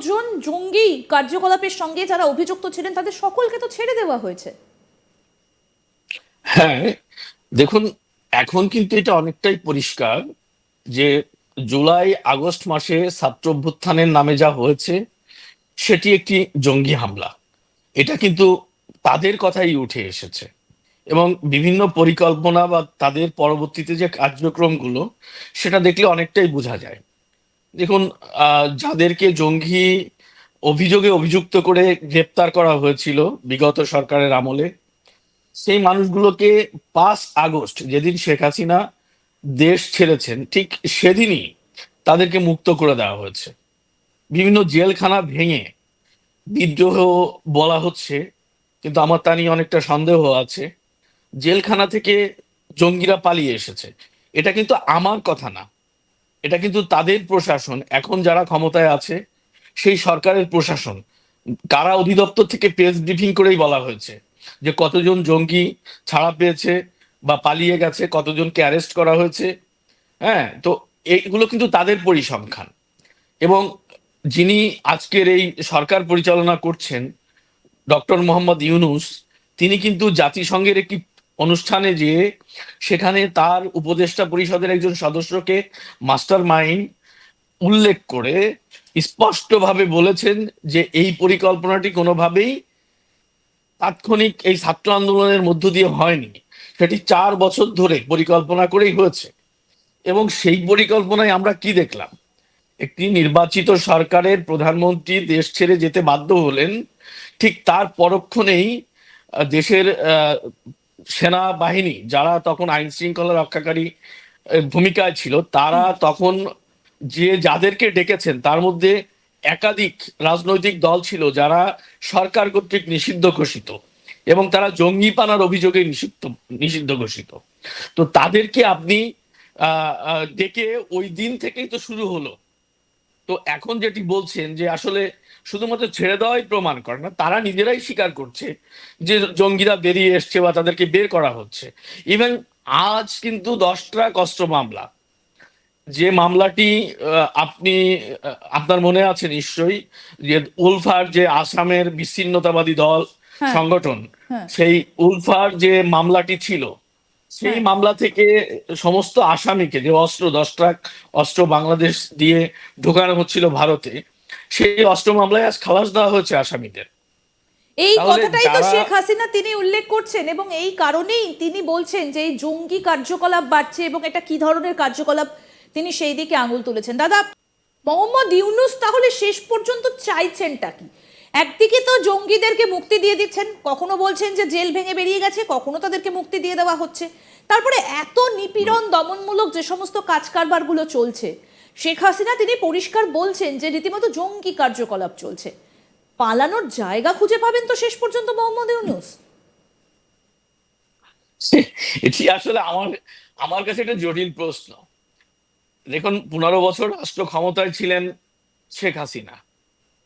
যতজন জঙ্গি কার্যকলাপের সঙ্গে যারা অভিযুক্ত ছিলেন তাদের সকলকে তো ছেড়ে দেওয়া হয়েছে। হ্যাঁ, দেখুন, এখন কিন্তু এটা অনেকটাই পরিষ্কার যে জুলাই আগস্ট মাসে ছাত্র অভ্যুত্থানের নামে যা হয়েছে সেটি একটি জঙ্গি হামলা। এটা কিন্তু তাদের কথাই উঠে এসেছে এবং বিভিন্ন পরিকল্পনা বা তাদের পরবর্তীতে যে কার্যক্রমগুলো সেটা দেখলে অনেকটাই বোঝা যায়। দেখুন, যাদেরকে জঙ্গি অভিযোগে অভিযুক্ত করে গ্রেপ্তার করা হয়েছিল বিগত সরকারের আমলে, সেই মানুষগুলোকে 5 আগস্ট যেদিন শেখ হাসিনা দেশ ছেড়েছেন ঠিক সেদিনই তাদেরকে মুক্ত করে দেওয়া হয়েছে। বিভিন্ন জেলখানা ভেঙে বিদ্রোহ বলা হচ্ছে, কিন্তু আমার তা নিয়ে অনেকটা সন্দেহ আছে। জেলখানা থেকে জঙ্গিরা পালিয়ে এসেছে, এটা কিন্তু আমার কথা না, এটা কিন্তু তাদের প্রশাসন, এখন যারা ক্ষমতায় আছে সেই সরকারের প্রশাসন, কারা অধিদপ্তর থেকে প্রেস ব্রিফিং করেই বলা হয়েছে যে কতজন জঙ্গি ছাড়া পেয়েছে বা পালিয়ে গেছে, কতজনকে অ্যারেস্ট করা হয়েছে। হ্যাঁ, তো এইগুলো কিন্তু তাদের পরিসংখ্যান। এবং যিনি আজকের এই সরকার পরিচালনা করছেন, ডক্টর মোহাম্মদ ইউনূস, তিনি কিন্তু জাতিসংঘের একটি অনুষ্ঠানে যেয়ে সেখানে তার উপদেষ্টা পরিষদের একজন সদস্যকে মাস্টার মাইন্ড উল্লেখ করে স্পষ্টভাবে বলেছেন যে এই পরিকল্পনাটি কোনোভাবেই তাৎক্ষণিক এই ছাত্র আন্দোলনের মধ্য দিয়ে হয়নি, সেটি 4 বছর ধরে পরিকল্পনা করেই হয়েছে। এবং সেই পরিকল্পনায় আমরা কি দেখলাম? একটি নির্বাচিত সরকারের প্রধানমন্ত্রী দেশ ছেড়ে যেতে বাধ্য হলেন, ঠিক তার পরক্ষণেই দেশের সেনাবাহিনী যারা তখন আইন শৃঙ্খলা রক্ষাকারী ভূমিকায় ছিল, তারা তখন যে যাদেরকে ডেকেছেন তার মধ্যে একাধিক রাজনৈতিক দল ছিল যারা সরকার কর্তৃক নিষিদ্ধ ঘোষিত এবং তারা জঙ্গিপানার অভিযোগে নিষিদ্ধ নিষিদ্ধ ঘোষিত। তো তাদেরকে আপনি ডেকে ওই দিন থেকেই তো শুরু হলো। তো এখন যেটি বলছেন যে আসলে শুধুমাত্র ছেড়ে দেওয়াই প্রমাণ করে না, তারা নিজেরাই স্বীকার করছে যে জঙ্গিরা বেরিয়ে এসছে বা তাদেরকে বের করা হচ্ছে। ইভেন আজ কিন্তু 10টা অস্ত্র মামলা, যে মামলাটি আপনি আপনার মনে আছে নিশ্চয়ই, যে উলফার যে আসামের বিচ্ছিন্নতাবাদী দল হ্যাঁ, সংগঠন, হ্যাঁ, সেই উলফার যে মামলাটি ছিল, সেই হ্যাঁ। মামলা থেকে সমস্ত আসামিকে, যে অস্ত্র 10 ট্রাক অস্ত্র বাংলাদেশ দিয়ে ঢোকানো হচ্ছিল ভারতে, সেই অস্ত্র মামলায় আজ খালাস দেওয়া হয়েছে আসামিদের। এই তাহলে কথাটাই তো যারা শেখ হাসিনা তিনি উল্লেখ করছেন এবং এই কারণেই তিনি বলছেন যে এই জঙ্গি কার্যকলাপ বাড়ছে এবং এটা কি ধরনের কার্যকলাপ তিনি সেই দিকে আঙুল তুলেছেন। দাদা, মোহাম্মদ ইউনূস তাহলে শেষ পর্যন্ত চাইছেনটা কি? একদিকে তো জঙ্গিদেরকে মুক্তি দিয়ে দিচ্ছেন, কখনো বলছেন যে জেল ভেঙে বেরিয়ে গেছে, কখনো তাদেরকে মুক্তি দিয়ে দেওয়া হচ্ছে। তারপরে এত নিপীড়ন দমনমূলক যে সমস্ত কাজ কারবারগুলো চলছে, শেখ হাসিনা তিনি পরিষ্কার বলছেন যে রীতিমতো জঙ্গি কার্যকলাপ চলছে। পালানোর জায়গা খুঁজে পাবেন তো শেষ পর্যন্ত মোহাম্মদ ইউনূস? এটি আসলে আমার আমার কাছে একটা জটিল প্রশ্ন। দেখুন, 15 বছর রাষ্ট্র ক্ষমতায় ছিলেন শেখ হাসিনা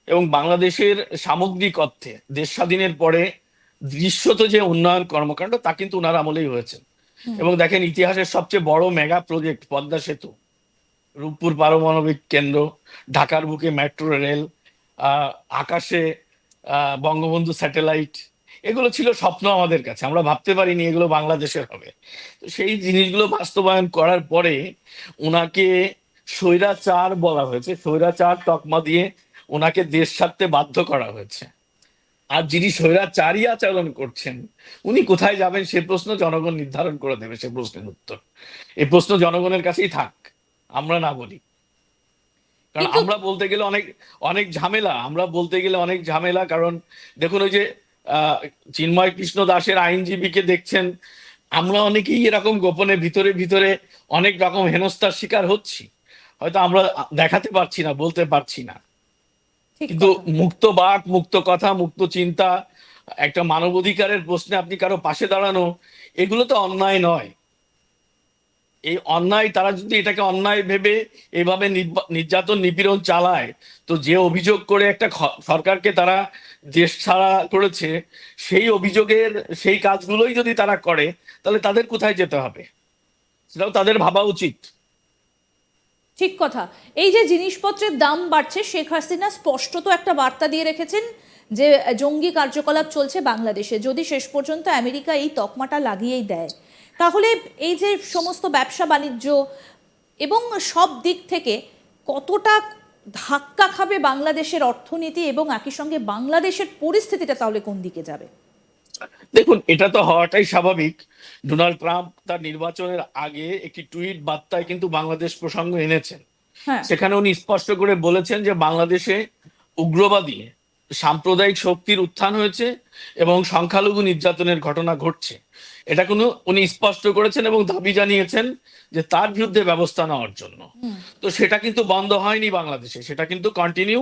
এবং বাংলাদেশের সামগ্রিক অর্থে দেশ স্বাধীনের পরে দৃশ্যত যে উন্নয়ন কর্মকাণ্ড তা কিন্তু ওনার আমলেই হয়েছে। এবং দেখেন, ইতিহাসের সবচেয়ে বড় মেগা প্রজেক্ট পদ্মা সেতু, রূপপুর পারমাণবিক কেন্দ্র, ঢাকার বুকে মেট্রো রেল, আহ আকাশে বঙ্গবন্ধু স্যাটেলাইট, এগুলো ছিল স্বপ্ন আমাদের কাছে, আমরা ভাবতে পারিনি এগুলো বাংলাদেশের হবে। তো সেই জিনিসগুলো বাস্তবায়ন করার পরে ওনাকে স্বৈরাচার বলা হয়েছে, স্বৈরাচার তকমা দিয়ে ওনাকে দেশ ছাড়তে বাধ্য করা হয়েছে। আর যিনি স্বৈরাচারী আচরণ করছেন, উনি কোথায় যাবেন সে প্রশ্ন জনগণ নির্ধারণ করে দেবে, সে প্রশ্নের উত্তর। এই প্রশ্ন জনগণের কাছেই থাক, আমরা না বলি। কারণ কিন্তু আমরা বলতে গেলে অনেক অনেক ঝামেলা, আমরা বলতে গেলে অনেক ঝামেলা। কারণ দেখুন, ওই যে আহ চিন্ময় কৃষ্ণ দাসের আইনজীবীকে দেখছেন, আমরা অনেকেই এরকম গোপনে ভিতরে ভিতরে অনেক রকম হেনস্থার শিকার হচ্ছি, হয়তো আমরা দেখাতে পারছি না, বলতে পারছি না। ঠিক কিন্তু কথা। মুক্ত বাক, মুক্ত কথা, মুক্ত চিন্তা, একটা মানবাধিকারের প্রশ্নে আপনি কারো পাশে দাঁড়ানো, এগুলো তো অন্যায় নয়। এই অন্যায়, তারা যদি এটাকে অন্যায় ভেবে এইভাবে নির্যাতন নিপীড়ন চালায়, তো যে অভিযোগ করে একটা সরকারকে তারা দেশ ছাড়া করেছে, সেই অভিযোগের সেই কাজগুলোই যদি তারা করে, তাহলে তাদের কোথায় যেতে হবে সেটাও তাদের ভাবা উচিত। ঠিক কথা। এই যে জিনিসপত্রের দাম বাড়ছে, শেখ হাসিনা স্পষ্টত একটা বার্তা দিয়ে রেখেছেন যে জঙ্গি কার্যকলাপ চলছে বাংলাদেশে। যদি শেষ পর্যন্ত আমেরিকা এই তকমাটা লাগিয়েই দেয়, তাহলে এই যে সমস্ত ব্যবসা বাণিজ্য এবং সব দিক থেকে কতটা ধাক্কা খাবে বাংলাদেশের অর্থনীতি, এবং একই সঙ্গে বাংলাদেশের পরিস্থিতিটা তাহলে কোন দিকে যাবে? দেখুন, এটা তো হওয়াটাই স্বাভাবিক। ডোনাল্ড ট্রাম্প তার নির্বাচনের আগে একটি টুইট বার্তায় কিন্তু বাংলাদেশ প্রসঙ্গ এনেছেন। হ্যাঁ। সেখানে উনি স্পষ্ট করে বলেছেন যে বাংলাদেশে উগ্রবাদী সাম্প্রদায়িক শক্তির উত্থান হয়েছে এবং সংখ্যালঘু নির্যাতনের ঘটনা ঘটছে। এটা কোনো উনি স্পষ্ট করেছেন এবং দাবি জানিয়েছেন যে তার বিরুদ্ধে ব্যবস্থা নেওয়ার জন্য। তো সেটা কিন্তু বন্ধ হয়নি বাংলাদেশে, সেটা কিন্তু কন্টিনিউ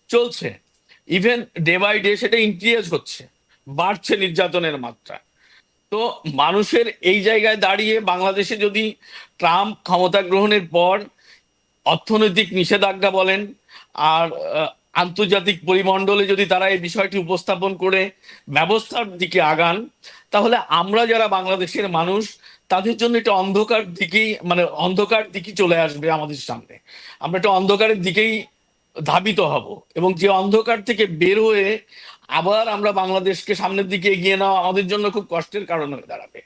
চলছে। ইভেন ডে বাই ডে সেটা ইনক্রিজ হচ্ছে, বাড়ছে নির্যাতনের মাত্রা। তো মানুষের এই জায়গায় দাঁড়িয়ে বাংলাদেশে যদি ট্রাম্প ক্ষমতা গ্রহণের পর অর্থনৈতিক নিষেধাজ্ঞা বলেন আর আন্তর্জাতিক পরিমণ্ডলে যদি তারা এই বিষয়টি উপস্থাপন করে ব্যবস্থার দিকে আগান, তাহলে আমরা যারা বাংলাদেশের মানুষ তাদের জন্য এটা অন্ধকার দিকেই, মানে অন্ধকার দিকেই চলে আসবে আমাদের সামনে। আমরা একটা অন্ধকারের দিকেই ধাবিত হব এবং যে অন্ধকার থেকে বের হয়ে আবার আমরা বাংলাদেশকে সামনের দিকে এগিয়ে নেওয়া আমাদের জন্য খুব কষ্টের কারণ হয়ে দাঁড়াবে।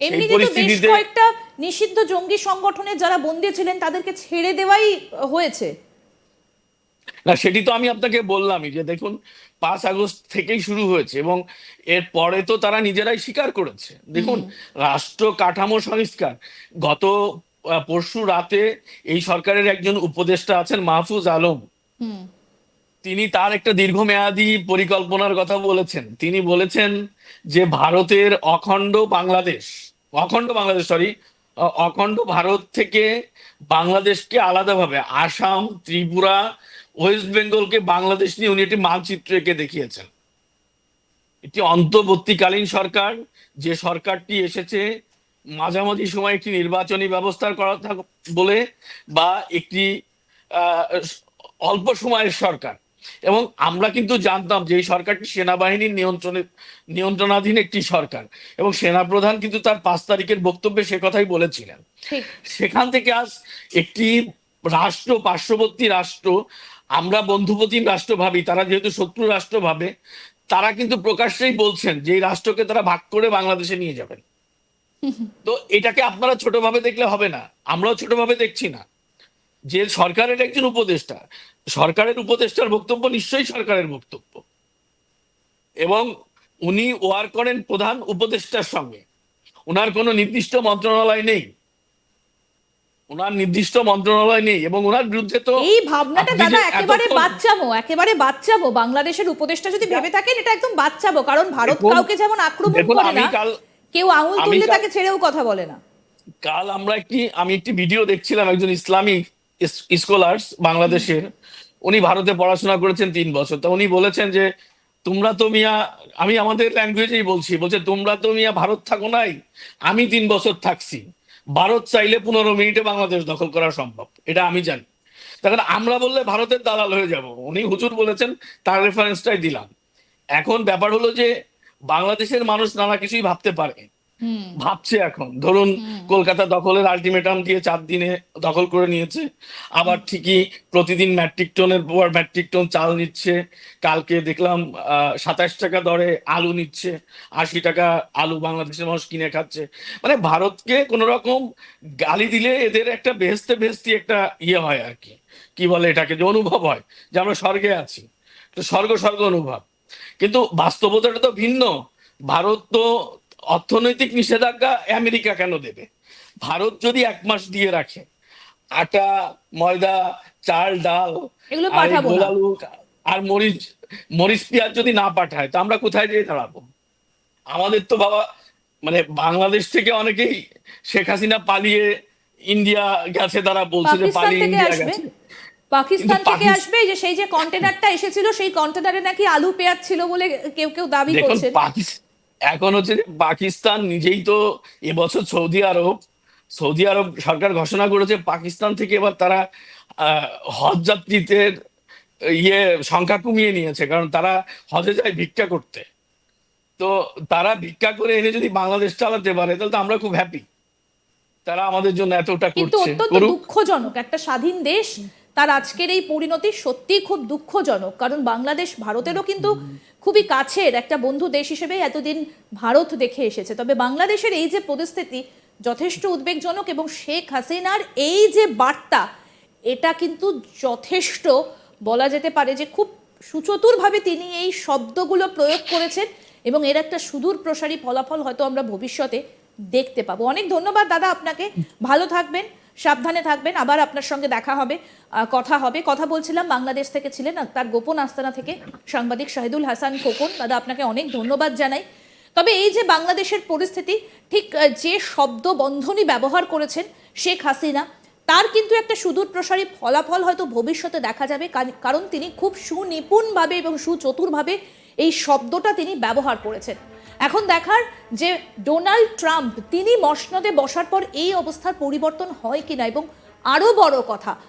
সেই এমনিতে তো বেশ পরিস্থিতিতে কয়েকটা নিষিদ্ধ জঙ্গি সংগঠনের যারা বন্দী ছিলেন তাদেরকে ছেড়ে দেওয়াই হয়েছে। না, সেটি তো আমি আপনাকে বললামই যে দেখুন, 5 আগস্ট থেকেই শুরু হয়েছে এবং এর পরে তো তারা নিজেরাই স্বীকার করেছে। দেখুন, রাষ্ট্র কাঠামো সংস্কার গত পরশু রাতে এই সরকারের একজন উপদেষ্টা আছেন মাহফুজ আলম, হুম। তিনি তার একটা দীর্ঘমেয়াদী পরিকল্পনার কথা বলেছেন। তিনি বলেছেন যে ভারতের অখণ্ড বাংলাদেশ অখণ্ড ভারত থেকে বাংলাদেশকে আলাদাভাবে আসাম, ত্রিপুরা, ওয়েস্ট বেঙ্গলকে বাংলাদেশ নিয়ে উনি একটি মানচিত্র এঁকে দেখিয়েছেন। একটি অন্তর্বর্তীকালীন সরকার, যে সরকারটি এসেছে মাঝামাঝি সময় একটি নির্বাচনী ব্যবস্থার কথা বলে, বা একটি আহ, অল্প সময়ের সরকার। এবং আমরা কিন্তু জানতাম যে এই সরকারটি সেনাবাহিনীর নিয়ন্ত্রণাধীন একটি সরকার এবং সেনাপ্রধান কিন্তু তার 5 তারিখের বক্তব্যে সে কথাই বলেছিলেন। ঠিক। সেখান থেকে আজ একটি রাষ্ট্র, পার্শ্ববর্তী রাষ্ট্র, আমরা বন্ধুপ্রতিম রাষ্ট্র ভাবি, তারা যেহেতু শত্রু রাষ্ট্র ভাবে, তারা কিন্তু প্রকাশ্যেই বলছেন যে এই রাষ্ট্রকে তারা ভাগ করে বাংলাদেশে নিয়ে যাবেন। তো এটাকে আপনারা ছোটভাবে দেখলে হবে না, আমরাও ছোটভাবে দেখছি না। যে সরকারের একজন উপদেষ্টা, সরকারের উপদেষ্টার বক্তব্য নিশ্চয়ই সরকারের বক্তব্য, এবং উনি ওয়ার করেন প্রধান উপদেষ্টার সঙ্গে। ওনার কোনো নির্দিষ্ট মন্ত্রণালয় নেই, এবং ওনার বিরুদ্ধে তো এই ভাবনাটা আপনি দাদা যে একেবারে এতক্ষণ বাচ্চামো, একেবারে বাচ্চামো। বাংলাদেশের উপদেষ্টা যদি ভেবে থাকেন, এটা একদম বাচ্চামো। কারণ ভারত দেখুন, কাউকে যেমন আক্রমণ দেখুন করে আমি না, কাল কেউ আঙুল আমি তুললে কাল তাকে ছেড়েও কথা বলে না। কাল আমি একটি ভিডিও দেখছিলাম, একজন ইসলামিক স্কলার্স বাংলাদেশের, উনি ভারতে পড়াশোনা করেছেন 3 বছর। তা উনি বলেছেন যে তোমরা তো মিয়া, আমি আমাদের ল্যাঙ্গুয়েজেই বলছে তোমরা তো মিয়া ভারত থাকো নাই, আমি 3 বছর থাকছি। ভারত চাইলে 15 মিনিটে বাংলাদেশ দখল করা সম্ভব, এটা আমি জানি। তখন আমরা বললে ভারতের দালাল হয়ে যাব। উনি হুজুর বলেছেন, তার রেফারেন্সটাই দিলাম। এখন ব্যাপার হলো যে বাংলাদেশের মানুষ নানা কিছুই ভাবতে পারে, ভাবছে। এখন ধরুন, কলকাতা দখলের আলটিমেটাম দিয়ে 4 দিনে দখল করে নিয়েছে, আবার ঠিকই প্রতিদিন মেট্রিক টনের পর মেট্রিক টন চাল নিচ্ছে। কালকে দেখলাম 27 টাকা দরে আলু নিচ্ছে, 80 টাকা আলু বাংলাদেশের মানুষ কিনে খাচ্ছে। মানে ভারতকে কোন রকম গালি দিলে এদের একটা বেহেস্তে বেহেস্তি একটা ইয়ে হয় আর কি, কি বলে এটাকে, যে অনুভব হয় যে আমরা স্বর্গে আছি, তো স্বর্গ স্বর্গ অনুভব। কিন্তু বাস্তবতাটা তো ভিন্ন। ভারত তো অর্থনৈতিক নিষেধাজ্ঞা আমেরিকা কেন দেবে? ভারত যদি 1 মাস দিয়ে রাখে আটা, ময়দা, চাল, ডাল, এগুলো আর এই পাঠাবো না। গোলালু আর মরিচ মরিচ পেঁয়াজ যদি না পাঠায়, তো আমরা কোথায় যেয়ে দাঁড়াবো? আমাদের তো বাবা, মানে বাংলাদেশ থেকে অনেকেই শেখ হাসিনা পালিয়ে ইন্ডিয়া গেছে, তারা বলছে যে পাকিস্তান পালিয়ে থেকে ইন্ডিয়া আসবে, গেছে। কিন্তু পাকিস্তান থেকে আসবে। এই যে সেই যে কন্টেনারটা এসেছিল, সেই কন্টেনারে নাকি আলু পেঁয়াজ ছিল বলে কেউ কেউ দাবি দেখুন, করছেন। এখন হচ্ছে যে পাকিস্তান নিজেই তো এবছর সৌদি আরব সরকার ঘোষণা করেছে পাকিস্তান থেকে এবার তারা আহ, হজ যাত্রীদের ইয়ে সংখ্যা কমিয়ে নিয়েছে, কারণ তারা হজে যায় ভিক্ষা করতে। তো তারা ভিক্ষা করে এনে যদি বাংলাদেশ চালাতে পারে, তাহলে তো আমরা খুব হ্যাপি। তারা আমাদের জন্য এতটা কিন্তু করছে, অত্যন্ত করুক। দুঃখজনক একটা স্বাধীন দেশ তার আজকের এই পরিণতি সত্যিই খুব দুঃখজনক, কারণ বাংলাদেশ ভারতেরও কিন্তু খুবই কাছের একটা বন্ধু দেশ হিসেবে এতদিন ভারত দেখে এসেছে। তবে বাংলাদেশের এই যে পরিস্থিতি যথেষ্ট উদ্বেগজনক, এবং শেখ হাসিনার এই যে বার্তা, এটা কিন্তু যথেষ্ট বলা যেতে পারে যে খুব সুচতুরভাবে তিনি এই শব্দগুলো প্রয়োগ করেছেন, এবং এর একটা সুদূর প্রসারী ফলাফল হয়তো আমরা ভবিষ্যতে দেখতে পাবো। অনেক ধন্যবাদ দাদা আপনাকে, ভালো থাকবেন, সাবধানে থাকবেন, আবার আপনার সঙ্গে দেখা হবে, কথা বলছিলাম। বাংলাদেশ থেকে ছিলেন তার গোপন আস্তানা থেকে সাংবাদিক শাহিদুল হাসান খোকন। দাদা আপনাকে অনেক ধন্যবাদ জানাই। তবে এই যে বাংলাদেশের পরিস্থিতি, ঠিক যে শব্দ বন্ধনী ব্যবহার করেছেন শেখ হাসিনা, তার কিন্তু একটা সুদূর প্রসারী ফলাফল হয়তো ভবিষ্যতে দেখা যাবে, কারণ তিনি খুব সুনিপুণভাবে এবং সুচতুরভাবে এই শব্দটা তিনি ব্যবহার করেছেন। এখন দেখার যে ডোনাল্ড ট্রাম্প তিনি মসনদে বসার পর এই অবস্থার পরিবর্তন হয় কিনা, এবং আরো বড় কথা